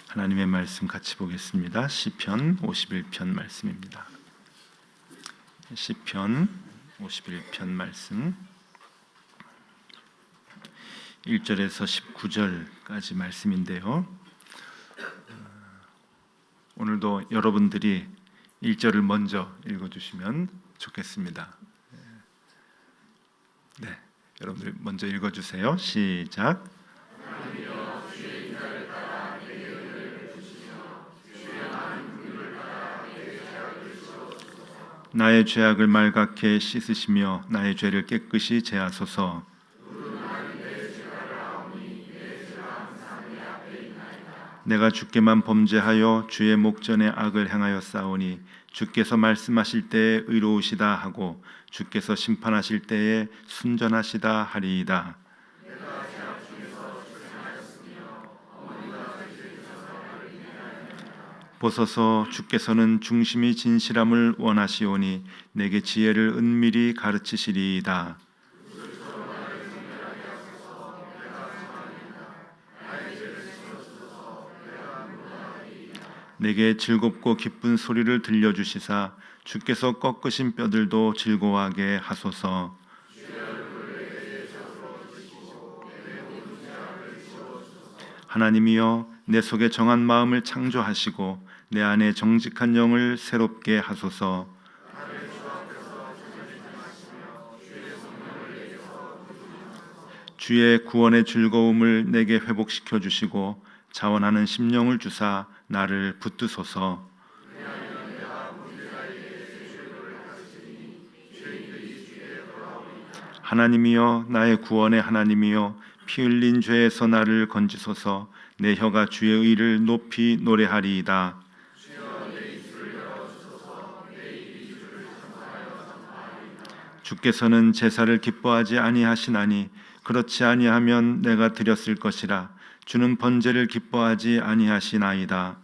하나님의 말씀 같이 보겠습니다. 시편 51편 말씀입니다. 시편 51편 말씀 1절에서 19절까지 말씀인데요. 오늘도 여러분들이 1절을 먼저 읽어주시면 좋겠습니다. 네, 여러분들 먼저 읽어주세요. 시작. 나의 죄악을 말갛게 씻으시며 나의 죄를 깨끗이 제하소서. 내가 주께만 범죄하여 주의 목전에 악을 행하여 싸우니 주께서 말씀하실 때에 의로우시다 하고 주께서 심판하실 때에 순전하시다 하리이다. 보소서, 주께서는 중심이 진실함을 원하시오니 내게 지혜를 은밀히 가르치시리이다. 내게 즐겁고 기쁜 소리를 들려주시사 주께서 꺾으신 뼈들도 즐거워하게 하소서. 하나님이여, 내 속에 정한 마음을 창조하시고 내 안에 정직한 영을 새롭게 하소서. 주의 구원의 즐거움을 내게 회복시켜 주시고 자원하는 심령을 주사 나를 붙드소서. 하나님이여, 나의 구원의 하나님이여, 피 흘린 죄에서 나를 건지소서. 내 혀가 주의 의를 높이 노래하리이다. 주께서는 제사를 기뻐하지 아니하시나니 그렇지 아니하면 내가 드렸을 것이라. 주는 번제를 기뻐하지 아니하시나이다.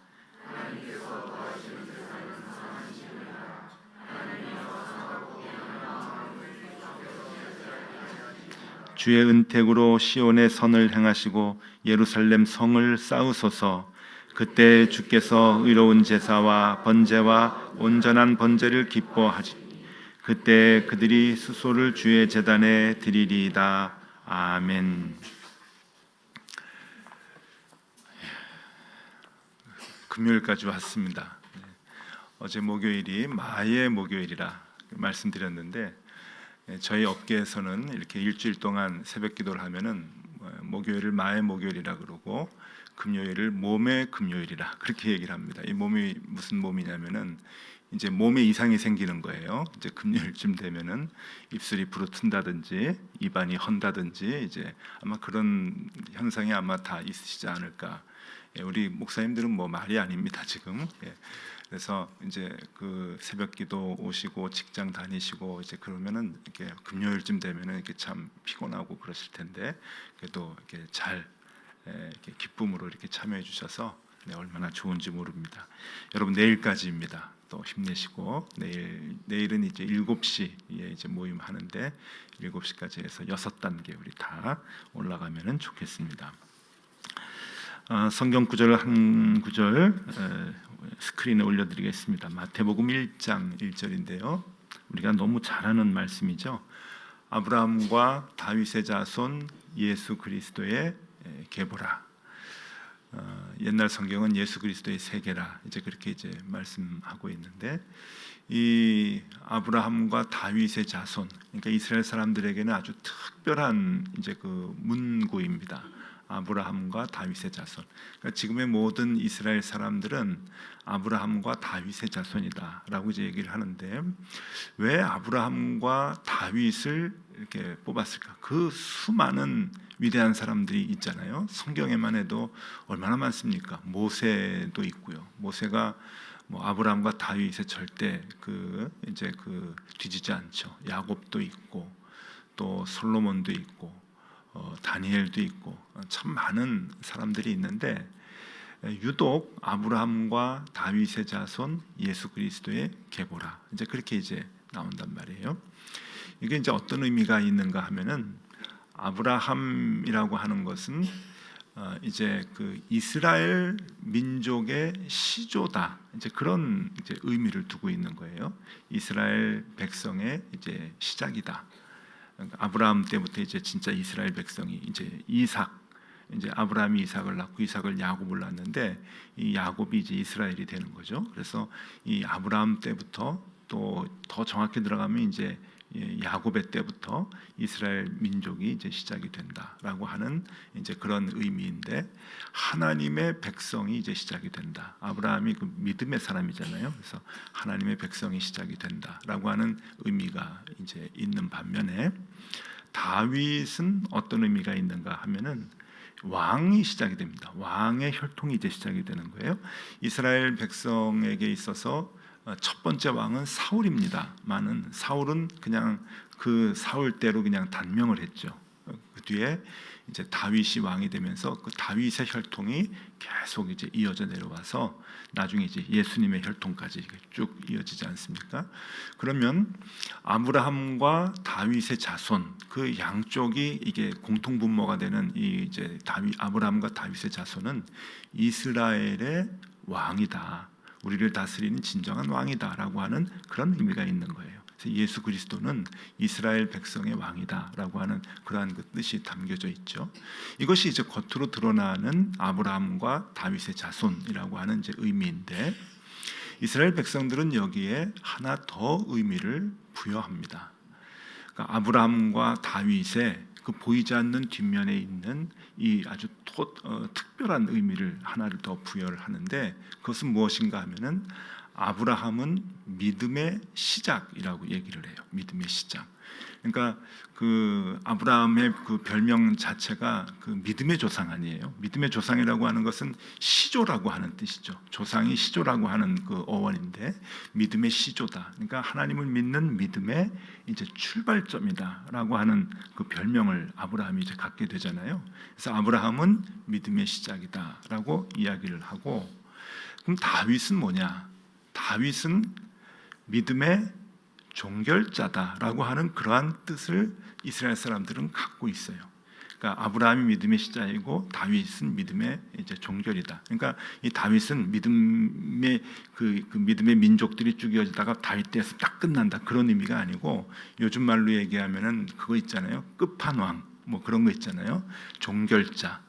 주의 은택으로 시온의 선을 행하시고 예루살렘 성을 쌓으소서. 그때 주께서 의로운 제사와 번제와 온전한 번제를 기뻐하시. 그때 그들이 수소를 주의 제단에 드리리이다. 아멘. 금요일까지 왔습니다. 어제 목요일이 마의 목요일이라 말씀드렸는데 저희 업계에서는 이렇게 일주일 동안 새벽 기도를 하면은 목요일을 마의 목요일이라 그러고 금요일을 몸의 금요일이라 그렇게 얘기를 합니다. 이 몸이 무슨 몸이냐면은 이제 몸에 이상이 생기는 거예요. 이제 금요일쯤 되면은 입술이 부르튼다든지 입안이 헌다든지 이제 아마 그런 현상이 아마 다 있으시지 않을까. 우리 목사님들은 뭐 말이 아닙니다 지금. 그래서 이제 그 새벽기도 오시고 직장 다니시고 이제 그러면은 이렇게 금요일쯤 되면은 이렇게 참 피곤하고 그러실 텐데 그래도 이렇게 잘 이렇게 기쁨으로 이렇게 참여해 주셔서 얼마나 좋은지 모릅니다. 여러분 내일까지입니다. 또 힘내시고 내일은 이제 7시에 이제 모임 하는데 7시까지 해서 6단계 우리 다 올라가면은 좋겠습니다. 성경 구절을 한 구절 스크린에 올려드리겠습니다. 마태복음 1장 1절인데요. 우리가 너무 잘 아는 말씀이죠. 아브라함과 다윗의 자손 예수 그리스도의 계보라. 옛날 성경은 예수 그리스도의 세계라 이제 그렇게 이제 말씀하고 있는데 이 아브라함과 다윗의 자손, 그러니까 이스라엘 사람들에게는 아주 특별한 이제 그 문구입니다. 아브라함과 다윗의 자손. 그러니까 지금의 모든 이스라엘 사람들은 아브라함과 다윗의 자손이다라고 이제 얘기를 하는데 왜 아브라함과 다윗을 이렇게 뽑았을까? 그 수많은 위대한 사람들이 있잖아요. 성경에만 해도 얼마나 많습니까? 모세도 있고요. 모세가 뭐 아브라함과 다윗의 절대 이제 뒤지지 않죠. 야곱도 있고 또 솔로몬도 있고 다니엘도 있고 참 많은 사람들이 있는데 유독 아브라함과 다윗의 자손 예수 그리스도의 계보라 이제 그렇게 이제 나온단 말이에요. 이게 이제 어떤 의미가 있는가 하면은 아브라함이라고 하는 것은 이제 그 이스라엘 민족의 시조다, 이제 그런 이제 의미를 두고 있는 거예요. 이스라엘 백성의 이제 시작이다. 그러니까 아브라함 때부터 이제 진짜 이스라엘 백성이 이제 이삭, 이제 아브라함이 이삭을 낳고 이삭을 야곱을 낳는데 이 야곱이 이제 이스라엘이 되는 거죠. 그래서 이 아브라함 때부터 또 더 정확히 들어가면 이제 야곱의 때부터 이스라엘 민족이 이제 시작이 된다라고 하는 이제 그런 의미인데, 하나님의 백성이 이제 시작이 된다. 아브라함이 그 믿음의 사람이잖아요. 그래서 하나님의 백성이 시작이 된다라고 하는 의미가 이제 있는 반면에, 다윗은 어떤 의미가 있는가 하면은 왕이 시작이 됩니다. 왕의 혈통이 이제 시작이 되는 거예요. 이스라엘 백성에게 있어서 첫 번째 왕은 사울입니다. 많은 사울은 그냥 그 사울 때로 그냥 단명을 했죠. 그 뒤에 이제 다윗이 왕이 되면서 그 다윗의 혈통이 계속 이제 이어져 내려와서 나중에 이제 예수님의 혈통까지 쭉 이어지지 않습니까? 그러면 아브라함과 다윗의 자손, 그 양쪽이 이게 공통 분모가 되는 이 이제 아브라함과 다윗의 자손은 이스라엘의 왕이다, 우리를 다스리는 진정한 왕이다라고 하는 그런 의미가 있는 거예요. 그래서 예수 그리스도는 이스라엘 백성의 왕이다라고 하는 그러한 그 뜻이 담겨져 있죠. 이것이 이제 겉으로 드러나는 아브라함과 다윗의 자손이라고 하는 이제 의미인데, 이스라엘 백성들은 여기에 하나 더 의미를 부여합니다. 그러니까 아브라함과 다윗의 그 보이지 않는 뒷면에 있는 이 아주 특별한 의미를 하나를 더 부여를 하는데, 그것은 무엇인가 하면은 아브라함은 믿음의 시작이라고 얘기를 해요. 믿음의 시작. 그러니까 그 아브라함의 그 별명 자체가 그 믿음의 조상 아니에요. 믿음의 조상이라고 하는 것은 시조라고 하는 뜻이죠. 조상이 시조라고 하는 그 어원인데, 믿음의 시조다. 그러니까 하나님을 믿는 믿음의 이제 출발점이다라고 하는 그 별명을 아브라함이 이제 갖게 되잖아요. 그래서 아브라함은 믿음의 시작이다라고 이야기를 하고, 그럼 다윗은 뭐냐? 다윗은 믿음의 종결자다라고 하는 그러한 뜻을 이스라엘 사람들은 갖고 있어요. 그러니까 아브라함이 믿음의 시작이고 다윗은 믿음의 이제 종결이다. 그러니까 이 다윗은 믿음의 그 믿음의 민족들이 쭉 이어지다가 다윗 때에서 딱 끝난다, 그런 의미가 아니고, 요즘 말로 얘기하면은 그거 있잖아요. 끝판왕 뭐 그런 거 있잖아요. 종결자.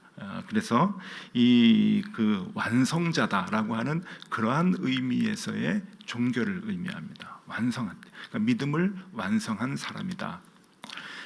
그래서 이 그 완성자다라고 하는 그러한 의미에서의 종결을 의미합니다. 완성한, 그러니까 믿음을 완성한 사람이다.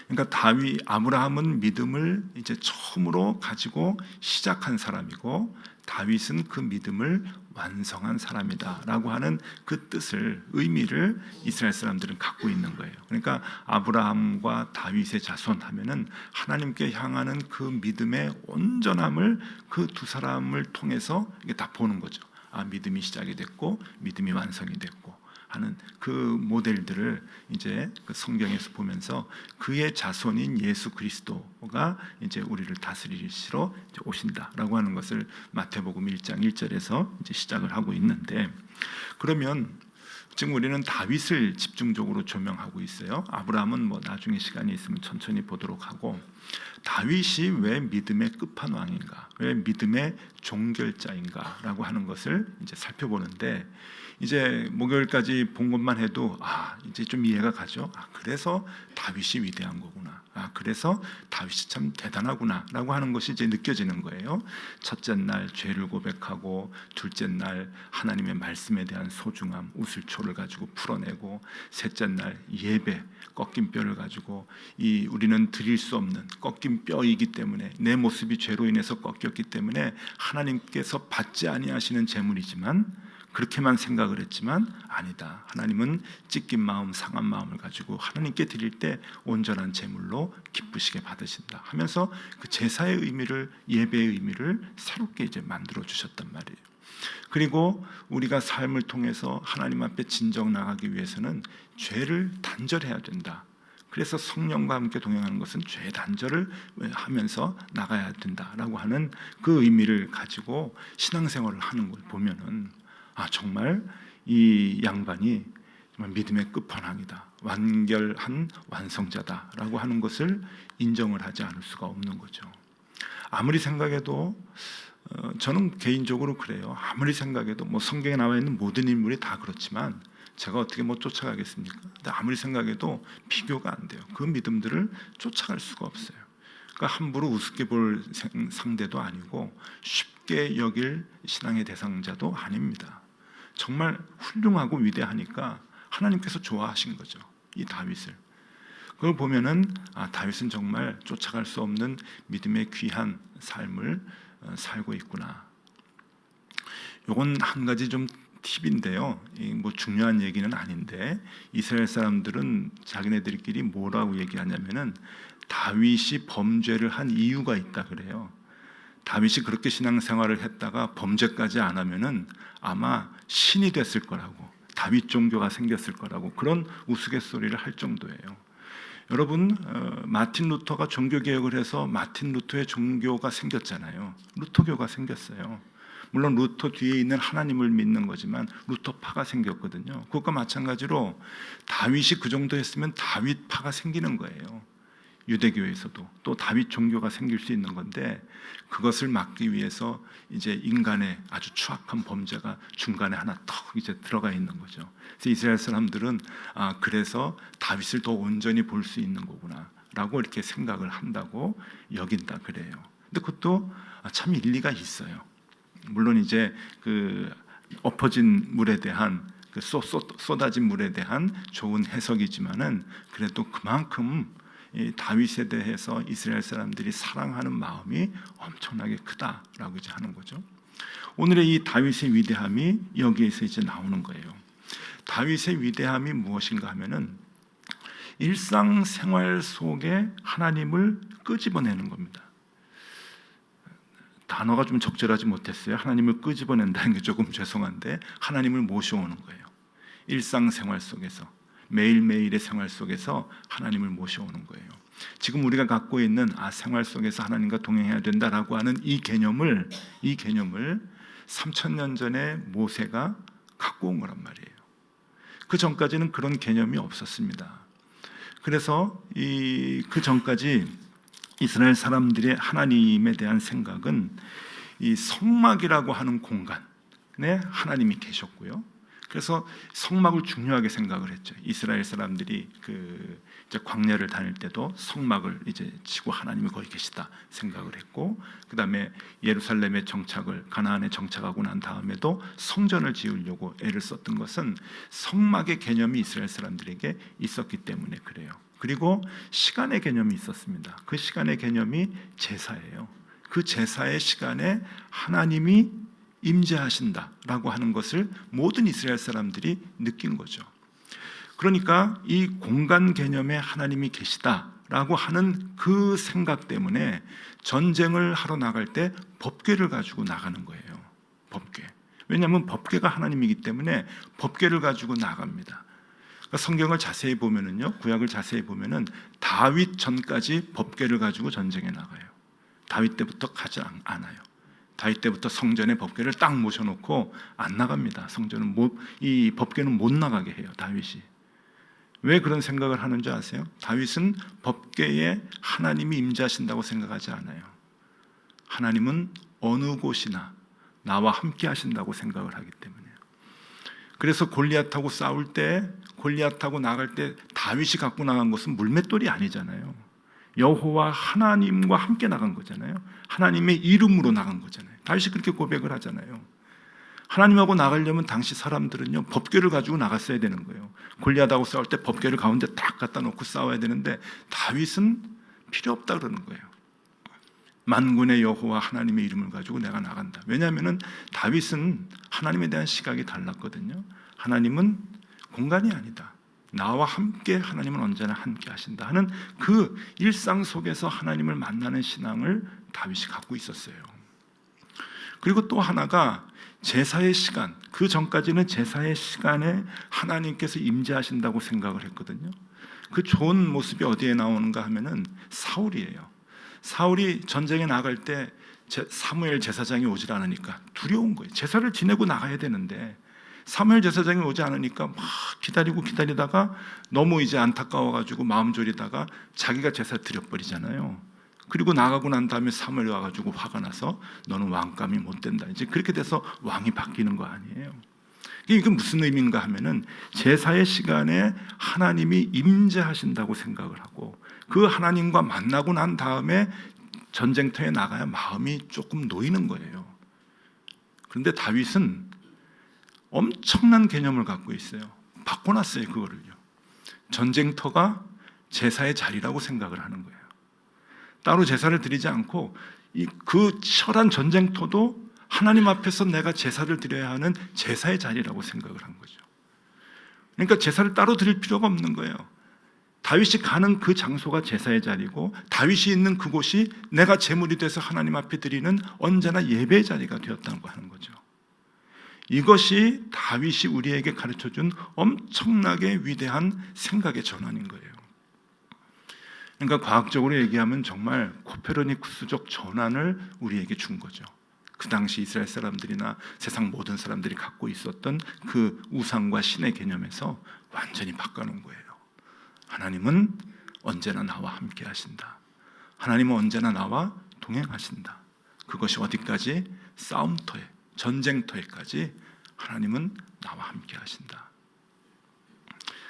그러니까 아브라함은 믿음을 이제 처음으로 가지고 시작한 사람이고, 다윗은 그 믿음을 완성한 사람이다라고 하는 그 뜻을, 의미를 이스라엘 사람들은 갖고 있는 거예요. 그러니까 아브라함과 다윗의 자손 하면은 하나님께 향하는 그 믿음의 온전함을 그 두 사람을 통해서 이게 다 보는 거죠. 아, 믿음이 시작이 됐고 믿음이 완성이 됐고 하는 그 모델들을 이제 그 성경에서 보면서 그의 자손인 예수 그리스도가 이제 우리를 다스리시러 이제 오신다라고 하는 것을 마태복음 1장 1절에서 이제 시작을 하고 있는데, 그러면 지금 우리는 다윗을 집중적으로 조명하고 있어요. 아브라함은 뭐 나중에 시간이 있으면 천천히 보도록 하고, 다윗이 왜 믿음의 끝판왕인가, 왜 믿음의 종결자인가라고 하는 것을 이제 살펴보는데, 이제 목요일까지 본 것만 해도 이제 좀 이해가 가죠. 그래서 다윗이 위대한 거구나. 그래서 다윗이 참 대단하구나라고 하는 것이 이제 느껴지는 거예요. 첫째 날 죄를 고백하고, 둘째 날 하나님의 말씀에 대한 소중함, 우슬초를 가지고 풀어내고, 셋째 날 예배, 꺾인 뼈를 가지고, 우리는 드릴 수 없는 꺾인 뼈이기 때문에, 내 모습이 죄로 인해서 꺾였기 때문에 하나님께서 받지 아니하시는 제물이지만, 그렇게만 생각을 했지만 아니다. 하나님은 찢긴 마음, 상한 마음을 가지고 하나님께 드릴 때 온전한 제물로 기쁘시게 받으신다 하면서 그 제사의 의미를, 예배의 의미를 새롭게 이제 만들어 주셨단 말이에요. 그리고 우리가 삶을 통해서 하나님 앞에 진정 나가기 위해서는 죄를 단절해야 된다. 그래서 성령과 함께 동행하는 것은 죄 단절을 하면서 나가야 된다라고 하는 그 의미를 가지고 신앙생활을 하는 걸 보면은, 정말 이 양반이 정말 믿음의 끝판왕이다, 완결한 완성자다라고 하는 것을 인정을 하지 않을 수가 없는 거죠. 아무리 생각해도 저는 개인적으로 그래요. 아무리 생각해도 뭐 성경에 나와 있는 모든 인물이 다 그렇지만 제가 어떻게 뭐 쫓아가겠습니까? 근데 아무리 생각해도 비교가 안 돼요. 그 믿음들을 쫓아갈 수가 없어요. 그러니까 함부로 우습게 볼 상대도 아니고 쉽게 여길 신앙의 대상자도 아닙니다. 정말 훌륭하고 위대하니까 하나님께서 좋아하신 거죠. 이 다윗을. 그걸 보면은 다윗은 정말 쫓아갈 수 없는 믿음의 귀한 삶을 살고 있구나. 요건 한 가지 좀 팁인데요. 뭐 중요한 얘기는 아닌데 이스라엘 사람들은 자기네들끼리 뭐라고 얘기하냐면은 다윗이 범죄를 한 이유가 있다 그래요. 다윗이 그렇게 신앙생활을 했다가 범죄까지 안 하면은 아마 신이 됐을 거라고, 다윗 종교가 생겼을 거라고 그런 우스갯소리를 할 정도예요. 여러분, 마틴 루터가 종교 개혁을 해서 마틴 루터의 종교가 생겼잖아요. 루터교가 생겼어요. 물론 루터 뒤에 있는 하나님을 믿는 거지만 루터파가 생겼거든요. 그것과 마찬가지로 다윗이 그 정도 했으면 다윗파가 생기는 거예요. 유대교에서도 또 다윗 종교가 생길 수 있는 건데 그것을 막기 위해서 이제 인간의 아주 추악한 범죄가 중간에 하나 턱 이제 들어가 있는 거죠. 그래서 이스라엘 사람들은 그래서 다윗을 더 온전히 볼 수 있는 거구나라고 이렇게 생각을 한다고 여긴다 그래요. 근데 그것도 참 일리가 있어요. 물론 이제 그 엎어진 물에 대한 그 쏟아진 물에 대한 좋은 해석이지만은 그래도 그만큼 이 다윗에 대해서 이스라엘 사람들이 사랑하는 마음이 엄청나게 크다라고 이제 하는 거죠. 오늘의 이 다윗의 위대함이 여기에서 이제 나오는 거예요. 다윗의 위대함이 무엇인가 하면은 일상생활 속에 하나님을 끄집어내는 겁니다. 단어가 좀 적절하지 못했어요. 하나님을 끄집어낸다는 게 조금 죄송한데 하나님을 모셔오는 거예요. 일상생활 속에서 매일매일의 생활 속에서 하나님을 모셔오는 거예요. 지금 우리가 갖고 있는 생활 속에서 하나님과 동행해야 된다라고 하는 이 개념을 3000년 전에 모세가 갖고 온 거란 말이에요. 그 전까지는 그런 개념이 없었습니다. 그래서 그 전까지 이스라엘 사람들의 하나님에 대한 생각은 이 성막이라고 하는 공간에 하나님이 계셨고요. 그래서 성막을 중요하게 생각을 했죠. 이스라엘 사람들이 이제 광야를 다닐 때도 성막을 이제 치고 하나님이 거기 계시다 생각을 했고, 그 다음에 예루살렘의 정착을 가나안에 정착하고 난 다음에도 성전을 지으려고 애를 썼던 것은 성막의 개념이 이스라엘 사람들에게 있었기 때문에 그래요. 그리고 시간의 개념이 있었습니다. 그 시간의 개념이 제사예요. 그 제사의 시간에 하나님이 임재하신다라고 하는 것을 모든 이스라엘 사람들이 느낀 거죠. 그러니까 이 공간 개념에 하나님이 계시다라고 하는 그 생각 때문에 전쟁을 하러 나갈 때 법궤를 가지고 나가는 거예요. 법궤. 왜냐하면 법궤가 하나님이기 때문에 법궤를 가지고 나갑니다. 그러니까 성경을 자세히 보면은요, 구약을 자세히 보면은 다윗 전까지 법궤를 가지고 전쟁에 나가요. 다윗 때부터 가지 않아요. 다윗 때부터 성전에 법궤를 딱 모셔놓고 안 나갑니다. 성전은 이 법궤는 못 나가게 해요. 다윗이. 왜 그런 생각을 하는 줄 아세요? 다윗은 법궤에 하나님이 임재하신다고 생각하지 않아요. 하나님은 어느 곳이나 나와 함께 하신다고 생각을 하기 때문에요. 그래서 골리앗하고 싸울 때, 골리앗하고 나갈 때 다윗이 갖고 나간 것은 물맷돌이 아니잖아요. 여호와 하나님과 함께 나간 거잖아요. 하나님의 이름으로 나간 거잖아요. 다윗이 그렇게 고백을 하잖아요. 하나님하고 나가려면 당시 사람들은요, 법궤를 가지고 나갔어야 되는 거예요. 골리앗하고 싸울 때 법궤를 가운데 딱 갖다 놓고 싸워야 되는데 다윗은 필요 없다 그러는 거예요. 만군의 여호와 하나님의 이름을 가지고 내가 나간다. 왜냐하면 다윗은 하나님에 대한 시각이 달랐거든요. 하나님은 공간이 아니다. 나와 함께 하나님은 언제나 함께 하신다 하는 그 일상 속에서 하나님을 만나는 신앙을 다윗이 갖고 있었어요. 그리고 또 하나가 제사의 시간, 그 전까지는 제사의 시간에 하나님께서 임재하신다고 생각을 했거든요. 그 좋은 모습이 어디에 나오는가 하면은 사울이에요. 사울이 전쟁에 나갈 때 사무엘 제사장이 오질 않으니까 두려운 거예요. 제사를 지내고 나가야 되는데 사무엘 제사장이 오지 않으니까 막 기다리다가 너무 이제 안타까워가지고 마음 졸이다가 자기가 제사를 드려버리잖아요. 그리고 나가고 난 다음에 사무엘이 와가지고 화가 나서 너는 왕감이 못 된다. 이제 그렇게 돼서 왕이 바뀌는 거 아니에요. 이게 무슨 의미인가 하면은 제사의 시간에 하나님이 임재하신다고 생각을 하고 그 하나님과 만나고 난 다음에 전쟁터에 나가야 마음이 조금 놓이는 거예요. 그런데 다윗은 엄청난 개념을 갖고 있어요. 바꿔놨어요, 그거를요. 전쟁터가 제사의 자리라고 생각을 하는 거예요. 따로 제사를 드리지 않고 그 치열한 전쟁터도 하나님 앞에서 내가 제사를 드려야 하는 제사의 자리라고 생각을 한 거죠. 그러니까 제사를 따로 드릴 필요가 없는 거예요. 다윗이 가는 그 장소가 제사의 자리고 다윗이 있는 그곳이 내가 제물이 돼서 하나님 앞에 드리는 언제나 예배의 자리가 되었다고 하는 거죠. 이것이 다윗이 우리에게 가르쳐준 엄청나게 위대한 생각의 전환인 거예요. 그러니까 과학적으로 얘기하면 정말 코페르니쿠스적 전환을 우리에게 준 거죠. 그 당시 이스라엘 사람들이나 세상 모든 사람들이 갖고 있었던 그 우상과 신의 개념에서 완전히 바꿔놓은 거예요. 하나님은 언제나 나와 함께 하신다. 하나님은 언제나 나와 동행하신다. 그것이 어디까지? 싸움터에, 전쟁터에까지 하나님은 나와 함께 하신다.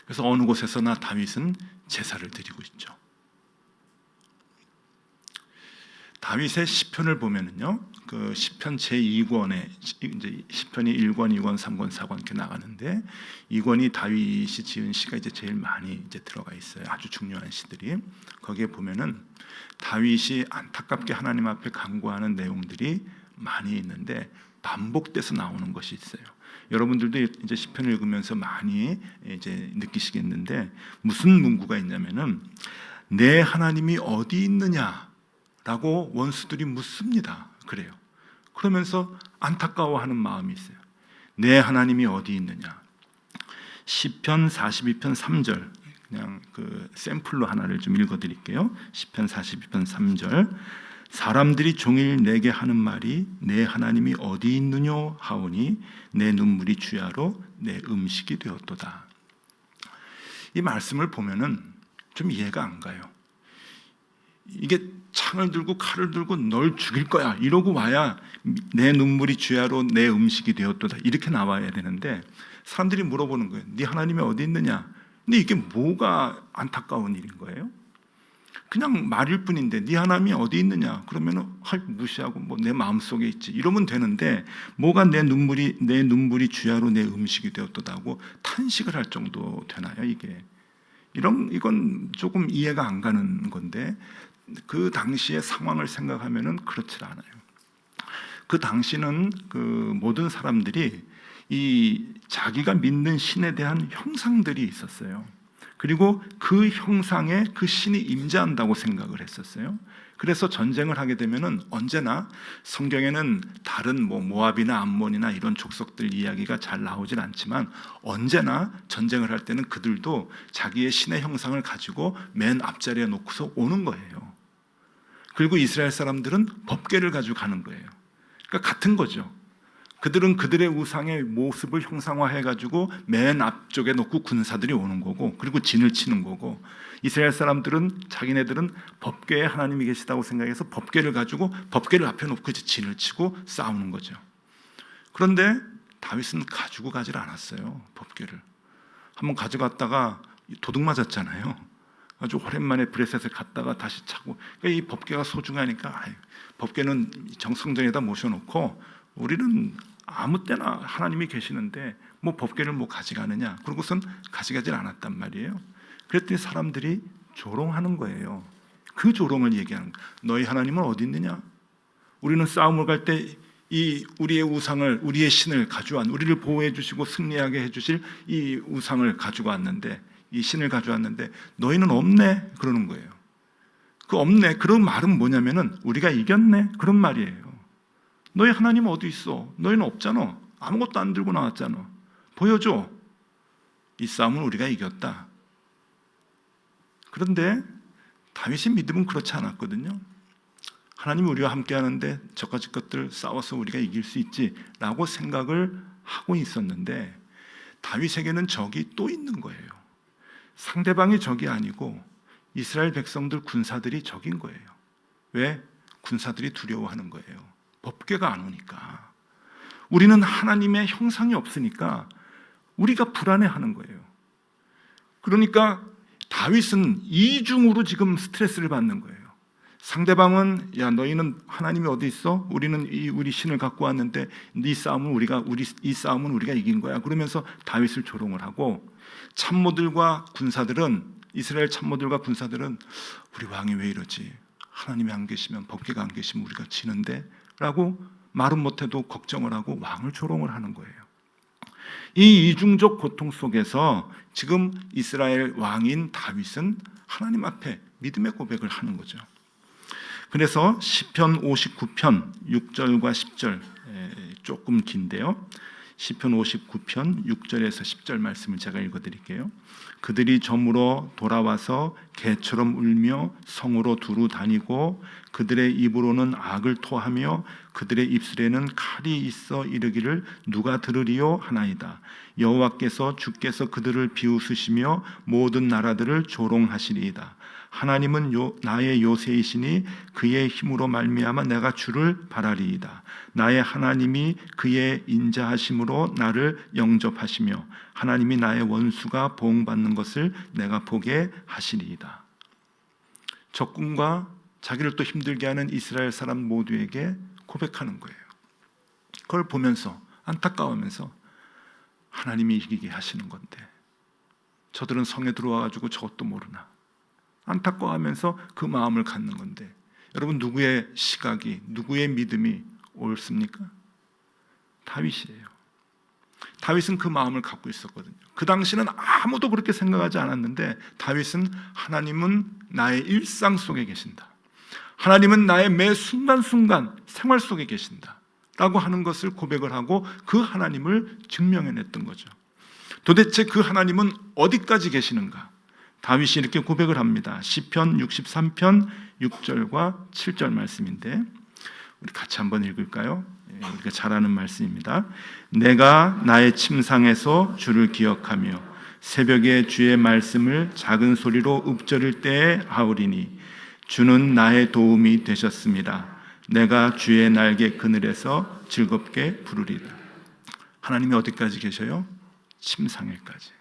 그래서 어느 곳에서나 다윗은 제사를 드리고 있죠. 다윗의 시편을 보면은요, 그 시편 제2권에 이제 시편이 1권, 2권, 3권, 4권 이렇게 나가는데 2권이 다윗이 지은 시가 이제 제일 많이 이제 들어가 있어요. 아주 중요한 시들이. 거기에 보면은 다윗이 안타깝게 하나님 앞에 간구하는 내용들이 많이 있는데 반복돼서 나오는 것이 있어요. 여러분들도 이제 시편을 읽으면서 많이 이제 느끼시겠는데 무슨 문구가 있냐면은 내 하나님이 어디 있느냐? 라고 원수들이 묻습니다. 그래요. 그러면서 안타까워하는 마음이 있어요. 내 하나님이 어디 있느냐? 시편 42편 3절 그냥 그 샘플로 하나를 좀 읽어드릴게요. 시편 42편 3절 사람들이 종일 내게 하는 말이 내 하나님이 어디 있느뇨 하오니 내 눈물이 주야로 내 음식이 되었도다. 이 말씀을 보면은 좀 이해가 안 가요. 이게 창을 들고 칼을 들고 널 죽일 거야 이러고 와야 내 눈물이 주야로 내 음식이 되었도다 이렇게 나와야 되는데 사람들이 물어보는 거예요. 네 하나님이 어디 있느냐? 근데 이게 뭐가 안타까운 일인 거예요? 그냥 말일 뿐인데 네 하나님이 어디 있느냐? 그러면은 무시하고 뭐 내 마음속에 있지 이러면 되는데 뭐가 내 눈물이 주야로 내 음식이 되었도다고 탄식을 할 정도 되나요? 이건 조금 이해가 안 가는 건데 그 당시의 상황을 생각하면은 그렇지 않아요. 그 당시는 그 모든 사람들이 이 자기가 믿는 신에 대한 형상들이 있었어요. 그리고 그 형상에 그 신이 임재한다고 생각을 했었어요. 그래서 전쟁을 하게 되면은 언제나 성경에는 다른 모압이나 암몬이나 이런 족속들 이야기가 잘 나오진 않지만 언제나 전쟁을 할 때는 그들도 자기의 신의 형상을 가지고 맨 앞자리에 놓고서 오는 거예요. 그리고 이스라엘 사람들은 법궤를 가지고 가는 거예요. 그러니까 같은 거죠. 그들은 그들의 우상의 모습을 형상화해가지고 맨 앞쪽에 놓고 군사들이 오는 거고 그리고 진을 치는 거고 이스라엘 사람들은 자기네들은 법궤에 하나님이 계시다고 생각해서 법궤를 가지고 법궤를 앞에 놓고 진을 치고 싸우는 거죠. 그런데 다윗은 가지고 가질 않았어요. 법궤를. 한번 가져갔다가 도둑 맞았잖아요. 아주 오랜만에 브레셋을 갔다가 다시 차고 그러니까 이 법궤가 소중하니까 법궤는 정성전에다 모셔놓고 우리는 아무 때나 하나님이 계시는데 뭐 법궤를 가져가느냐 그러고선 가져가질 않았단 말이에요. 그랬더니 사람들이 조롱하는 거예요. 그 조롱을 얘기하는 거예요. 너희 하나님은 어디 있느냐? 우리는 싸움을 갈 때 이 우리의 우상을 우리의 신을 가져왔 우리를 보호해 주시고 승리하게 해주실 이 우상을 가지고 왔는데 이 신을 가져왔는데 너희는 없네 그러는 거예요. 그 없네 그런 말은 뭐냐면은 우리가 이겼네 그런 말이에요. 너희 하나님은 어디 있어? 너희는 없잖아. 아무것도 안 들고 나왔잖아. 보여줘. 이 싸움은 우리가 이겼다. 그런데 다윗의 믿음은 그렇지 않았거든요. 하나님이 우리와 함께 하는데 저까지 것들 싸워서 우리가 이길 수 있지라고 생각을 하고 있었는데 다윗에게는 적이 또 있는 거예요. 상대방이 적이 아니고 이스라엘 백성들 군사들이 적인 거예요. 왜? 군사들이 두려워하는 거예요. 법궤가 안 오니까. 우리는 하나님의 형상이 없으니까 우리가 불안해하는 거예요. 그러니까 다윗은 이중으로 지금 스트레스를 받는 거예요. 상대방은 야 너희는 하나님이 어디 있어? 우리는 우리 신을 갖고 왔는데 이 싸움은 우리가 이긴 거야. 그러면서 다윗을 조롱을 하고 참모들과 군사들은 이스라엘 참모들과 군사들은 우리 왕이 왜 이러지? 하나님이 안 계시면 법궤가 안 계시면 우리가 지는데 라고 말은 못해도 걱정을 하고 왕을 조롱을 하는 거예요. 이 이중적 고통 속에서 지금 이스라엘 왕인 다윗은 하나님 앞에 믿음의 고백을 하는 거죠. 그래서 시편 59편 6절과 10절 조금 긴데요. 시편 59편 6절에서 10절 말씀을 제가 읽어드릴게요. 그들이 저물어 돌아와서 개처럼 울며 성으로 두루 다니고 그들의 입으로는 악을 토하며 그들의 입술에는 칼이 있어 이르기를 누가 들으리요 하나이다. 여호와께서 주께서 그들을 비웃으시며 모든 나라들을 조롱하시리이다. 하나님은 나의 요새이시니 그의 힘으로 말미암아 내가 주를 바라리이다. 나의 하나님이 그의 인자하심으로 나를 영접하시며 하나님이 나의 원수가 보응받는 것을 내가 보게 하시리이다. 적군과 자기를 또 힘들게 하는 이스라엘 사람 모두에게 고백하는 거예요. 그걸 보면서 안타까워하면서 하나님이 이기게 하시는 건데 저들은 성에 들어와가지고 저것도 모르나 안타까워하면서 그 마음을 갖는 건데 여러분 누구의 시각이 누구의 믿음이 옳습니까? 다윗이에요. 다윗은 그 마음을 갖고 있었거든요. 그 당시는 아무도 그렇게 생각하지 않았는데 다윗은 하나님은 나의 일상 속에 계신다. 하나님은 나의 매 순간순간 생활 속에 계신다 라고 하는 것을 고백을 하고 그 하나님을 증명해냈던 거죠. 도대체 그 하나님은 어디까지 계시는가? 다윗이 이렇게 고백을 합니다. 시편 63편 6절과 7절 말씀인데 우리 같이 한번 읽을까요? 우리가 잘 아는 말씀입니다. 내가 나의 침상에서 주를 기억하며 새벽에 주의 말씀을 작은 소리로 읊조릴 때에 하오리니 주는 나의 도움이 되셨습니다. 내가 주의 날개 그늘에서 즐겁게 부르리다. 하나님이 어디까지 계셔요? 침상에까지.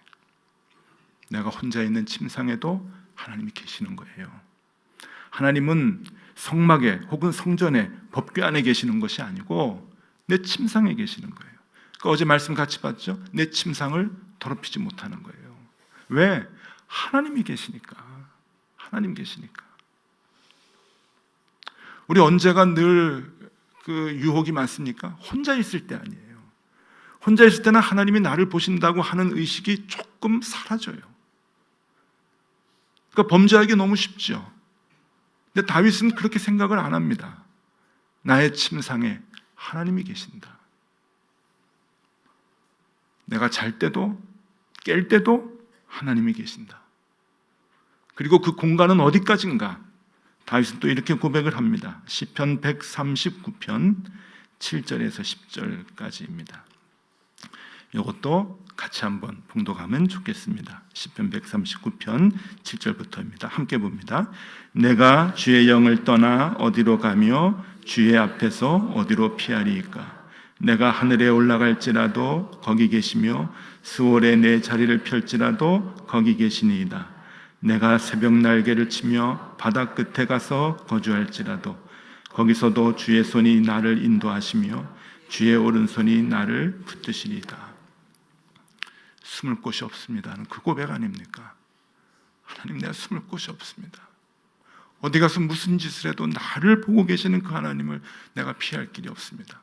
내가 혼자 있는 침상에도 하나님이 계시는 거예요. 하나님은 성막에 혹은 성전에 법궤 안에 계시는 것이 아니고 내 침상에 계시는 거예요. 그러니까 어제 말씀 같이 봤죠? 내 침상을 더럽히지 못하는 거예요. 왜? 하나님이 계시니까. 하나님 계시니까. 우리 언제가 늘 그 유혹이 많습니까? 혼자 있을 때 아니에요. 혼자 있을 때는 하나님이 나를 보신다고 하는 의식이 조금 사라져요. 그러니까 범죄하기 너무 쉽죠. 근데 다윗은 그렇게 생각을 안 합니다. 나의 침상에 하나님이 계신다. 내가 잘 때도 깰 때도 하나님이 계신다. 그리고 그 공간은 어디까지인가? 다윗은 또 이렇게 고백을 합니다. 시편 139편 7절에서 10절까지입니다. 이것도 같이 한번 봉독하면 좋겠습니다. 시편 139편 7절부터입니다. 함께 봅니다. 내가 주의 영을 떠나 어디로 가며 주의 앞에서 어디로 피하리이까? 내가 하늘에 올라갈지라도 거기 계시며 스올에 내 자리를 펼지라도 거기 계시니이다. 내가 새벽 날개를 치며 바다 끝에 가서 거주할지라도 거기서도 주의 손이 나를 인도하시며 주의 오른손이 나를 붙드시리이다. 숨을 곳이 없습니다는 그 고백 아닙니까? 하나님, 내가 숨을 곳이 없습니다. 어디 가서 무슨 짓을 해도 나를 보고 계시는 그 하나님을 내가 피할 길이 없습니다.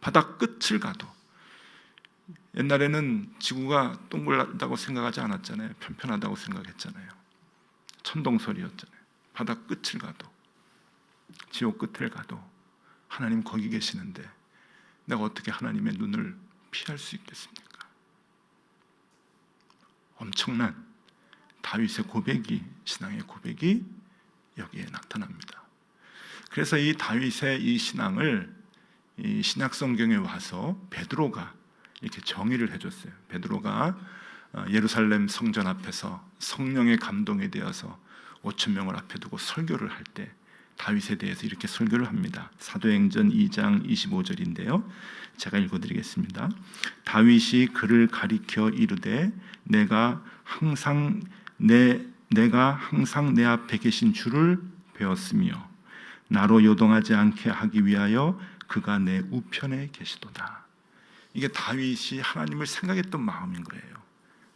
바다 끝을 가도. 옛날에는 지구가 동그랗다고 생각하지 않았잖아요. 편편하다고 생각했잖아요. 천동설이었잖아요. 바다 끝을 가도 지옥 끝을 가도 하나님 거기 계시는데 내가 어떻게 하나님의 눈을 피할 수 있겠습니까? 엄청난 다윗의 고백이, 신앙의 고백이 여기에 나타납니다. 그래서 이 다윗의 이 신앙을 이 신약 성경에 와서 베드로가 이렇게 정의를 해줬어요. 베드로가 예루살렘 성전 앞에서 성령의 감동에 대해서 5천 명을 앞에 두고 설교를 할 때 다윗에 대해서 이렇게 설교를 합니다. 사도행전 2장 25절인데요. 제가 읽어드리겠습니다. 다윗이 그를 가리켜 이르되 내가 항상 내 앞에 계신 주를 배웠으며 나로 요동하지 않게 하기 위하여 그가 내 우편에 계시도다. 이게 다윗이 하나님을 생각했던 마음인 거예요.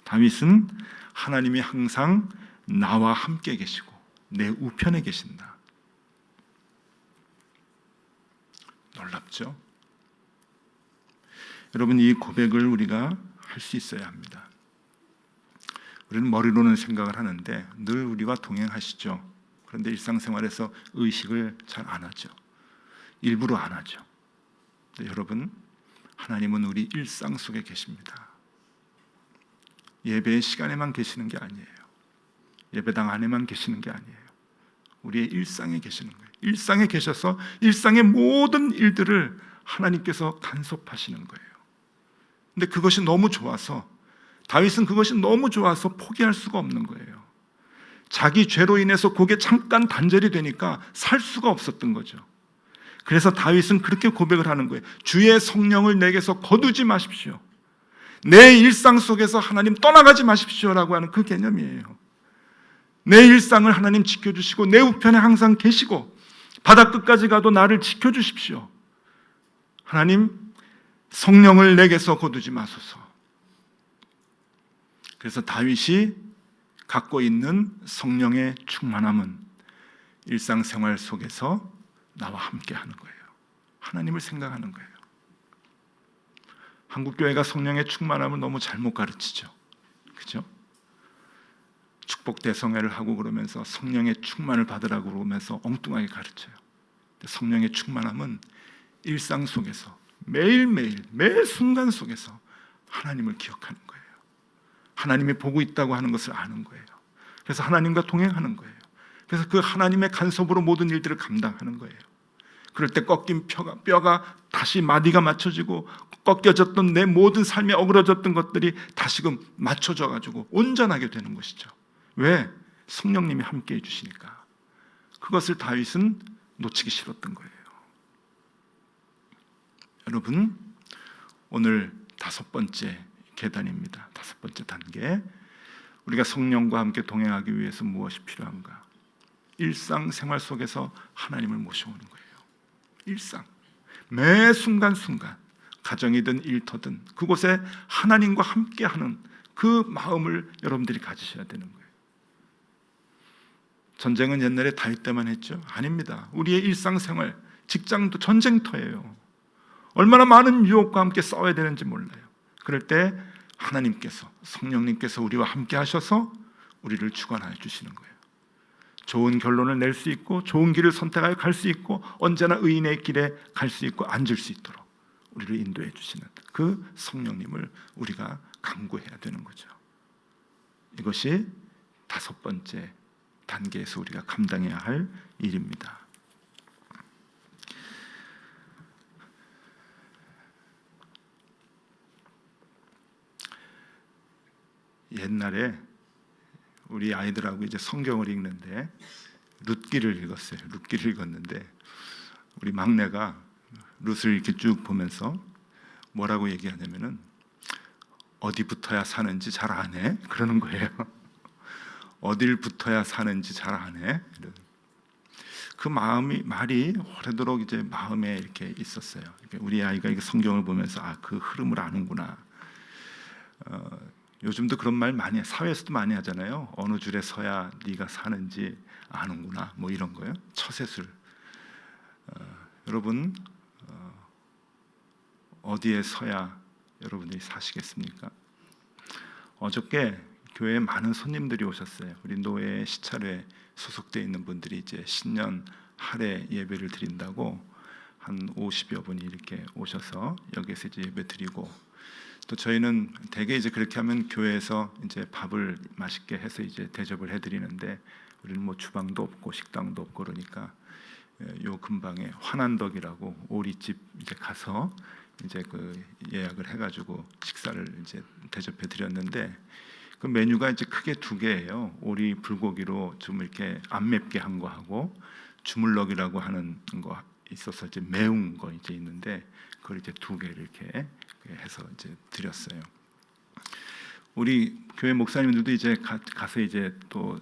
다윗은 하나님이 항상 나와 함께 계시고 내 우편에 계신다. 놀랍죠? 여러분, 이 고백을 우리가 할 수 있어야 합니다. 우리는 머리로는 생각을 하는데 늘 우리와 동행하시죠. 그런데 일상생활에서 의식을 잘 안 하죠. 일부러 안 하죠. 여러분, 하나님은 우리 일상 속에 계십니다. 예배의 시간에만 계시는 게 아니에요. 예배당 안에만 계시는 게 아니에요. 우리의 일상에 계시는 거예요. 일상에 계셔서 일상의 모든 일들을 하나님께서 간섭하시는 거예요. 근데 그것이 너무 좋아서 다윗은 그것이 너무 좋아서 포기할 수가 없는 거예요. 자기 죄로 인해서 그게 잠깐 단절이 되니까 살 수가 없었던 거죠. 그래서 다윗은 그렇게 고백을 하는 거예요. 주의 성령을 내게서 거두지 마십시오. 내 일상 속에서 하나님 떠나가지 마십시오라고 하는 그 개념이에요. 내 일상을 하나님 지켜주시고 내 우편에 항상 계시고 바다 끝까지 가도 나를 지켜주십시오. 하나님, 성령을 내게서 거두지 마소서. 그래서 다윗이 갖고 있는 성령의 충만함은 일상생활 속에서 나와 함께 하는 거예요. 하나님을 생각하는 거예요. 한국교회가 성령의 충만함을 너무 잘못 가르치죠. 그죠? 축복 대성회를 하고 그러면서 성령의 충만을 받으라고 그러면서 엉뚱하게 가르쳐요. 성령의 충만함은 일상 속에서 매일매일 매 순간 속에서 하나님을 기억하는 거예요. 하나님이 보고 있다고 하는 것을 아는 거예요. 그래서 하나님과 동행하는 거예요. 그래서 그 하나님의 간섭으로 모든 일들을 감당하는 거예요. 그럴 때 꺾인 뼈가 다시 마디가 맞춰지고 꺾여졌던 내 모든 삶에 어그러졌던 것들이 다시금 맞춰져 가지고 온전하게 되는 것이죠. 왜? 성령님이 함께 해주시니까. 그것을 다윗은 놓치기 싫었던 거예요. 여러분, 오늘 5번째 계단입니다. 5번째 단계. 우리가 성령과 함께 동행하기 위해서 무엇이 필요한가? 일상생활 속에서 하나님을 모셔오는 거예요. 일상, 매 순간순간, 가정이든 일터든 그곳에 하나님과 함께하는 그 마음을 여러분들이 가지셔야 되는 거예요. 전쟁은 옛날에 다윗 때만 했죠? 아닙니다. 우리의 일상생활, 직장도 전쟁터예요. 얼마나 많은 유혹과 함께 싸워야 되는지 몰라요. 그럴 때 하나님께서, 성령님께서 우리와 함께 하셔서 우리를 주관하여 주시는 거예요. 좋은 결론을 낼 수 있고 좋은 길을 선택하여 갈 수 있고 언제나 의인의 길에 갈 수 있고 앉을 수 있도록 우리를 인도해 주시는 그 성령님을 우리가 간구해야 되는 거죠. 이것이 5번째 단계에서 우리가 감당해야 할 일입니다. 옛날에 우리 아이들하고 이제 성경을 읽는데 룻기를 읽었어요. 룻기를 읽었는데 우리 막내가 룻을 이렇게 쭉 보면서 뭐라고 얘기하냐면은 어디 붙어야 사는지 잘 아네 그러는 거예요. 어딜 붙어야 사는지 잘 아네. 그 말이 오래도록 이제 마음에 이렇게 있었어요. 우리 아이가 이게 성경을 보면서 그 흐름을 아는구나. 요즘도 그런 말 많이 해. 사회에서도 많이 하잖아요. 어느 줄에 서야 네가 사는지 아는구나. 뭐 이런 거요. 처세술. 여러분 어디에 서야 여러분들이 사시겠습니까? 어저께 교회에 많은 손님들이 오셨어요. 우리 노예 시찰회 소속되어 있는 분들이 이제 신년 할애 예배를 드린다고 한 50여 분이 이렇게 오셔서 여기서 이제 예배 드리고 또 저희는 대개 이제 그렇게 하면 교회에서 이제 밥을 맛있게 해서 이제 대접을 해드리는데 우리는 뭐 주방도 없고 식당도 없고 그러니까 요 근방에 환한덕이라고 오리집 이제 가서 이제 그 예약을 해가지고 식사를 이제 대접해 드렸는데 그 메뉴가 이제 크게 2개예요. 오리 불고기로 좀 이렇게 안 맵게 한 거 하고 주물럭이라고 하는 거 있어서 이제 매운 거 이제 있는데 그걸 이제 2개를 이렇게 해서 이제 드렸어요. 우리 교회 목사님들도 이제 가서 이제 또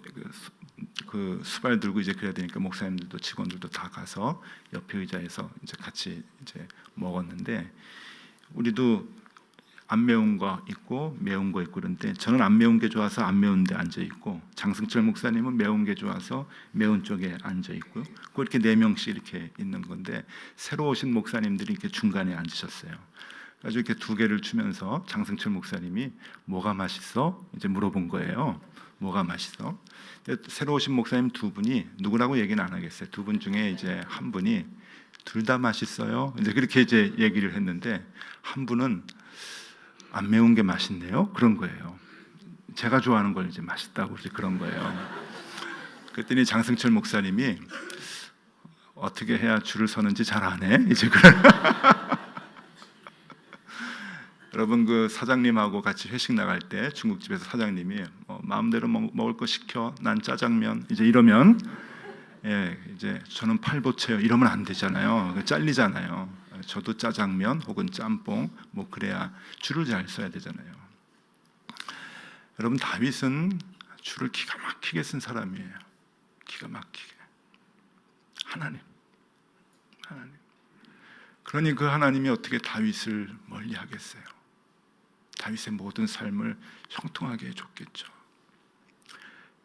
그 수발 들고 이제 그래야 되니까 목사님들도 직원들도 다 가서 옆에 의자에서 이제 같이 이제 먹었는데 우리도 안 매운 거 있고 매운 거 있고 그런데 저는 안 매운 게 좋아서 안 매운 데 앉아 있고 장승철 목사님은 매운 게 좋아서 매운 쪽에 앉아 있고 그렇게 4명씩 이렇게 있는 건데 새로 오신 목사님들이 이렇게 중간에 앉으셨어요. 그래서 이렇게 2개를 주면서 장승철 목사님이 뭐가 맛있어? 이제 물어본 거예요. 뭐가 맛있어? 새로 오신 목사님 2분이 누구라고 얘기는 안 하겠어요. 2분 중에 이제 한 분이 둘 다 맛있어요. 이제 그렇게 이제 얘기를 했는데 한 분은 안 매운 게 맛있네요. 그런 거예요. 제가 좋아하는 걸 이제 맛있다고 이제 그런 거예요. 그랬더니 장승철 목사님이 어떻게 해야 줄을 서는지 잘 아네. 이제 그런. 여러분 그 사장님하고 같이 회식 나갈 때 중국집에서 사장님이 마음대로 먹을 거 시켜. 난 짜장면 이제 이러면 이제 저는 팔보채요. 이러면 안 되잖아요. 잘리잖아요. 저도 짜장면 혹은 짬뽕 뭐 그래야 줄을 잘 서야 되잖아요. 여러분 다윗은 줄을 기가 막히게 쓴 사람이에요. 기가 막히게. 하나님. 그러니 그 하나님이 어떻게 다윗을 멀리하겠어요? 다윗의 모든 삶을 형통하게 해줬겠죠.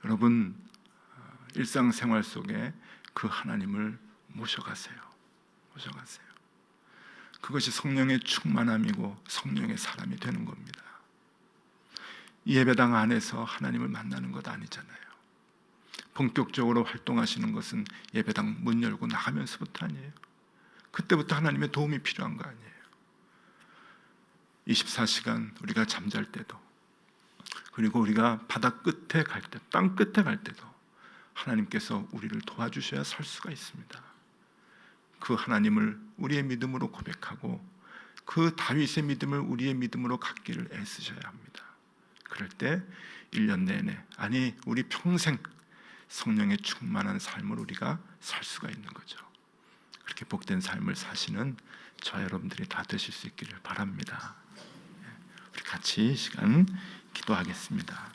여러분 일상생활 속에 그 하나님을 모셔가세요. 그것이 성령의 충만함이고 성령의 사람이 되는 겁니다. 이 예배당 안에서 하나님을 만나는 것 아니잖아요. 본격적으로 활동하시는 것은 예배당 문 열고 나가면서부터 아니에요. 그때부터 하나님의 도움이 필요한 거 아니에요. 24시간 우리가 잠잘 때도 그리고 우리가 바다 끝에 갈 때, 땅 끝에 갈 때도 하나님께서 우리를 도와주셔야 설 수가 있습니다. 그 하나님을 우리의 믿음으로 고백하고 그 다윗의 믿음을 우리의 믿음으로 갖기를 애쓰셔야 합니다. 그럴 때 1년 내내 아니 우리 평생 성령의 충만한 삶을 우리가 살 수가 있는 거죠. 그렇게 복된 삶을 사시는 저 여러분들이 다 되실 수 있기를 바랍니다. 우리 같이 시간 기도하겠습니다.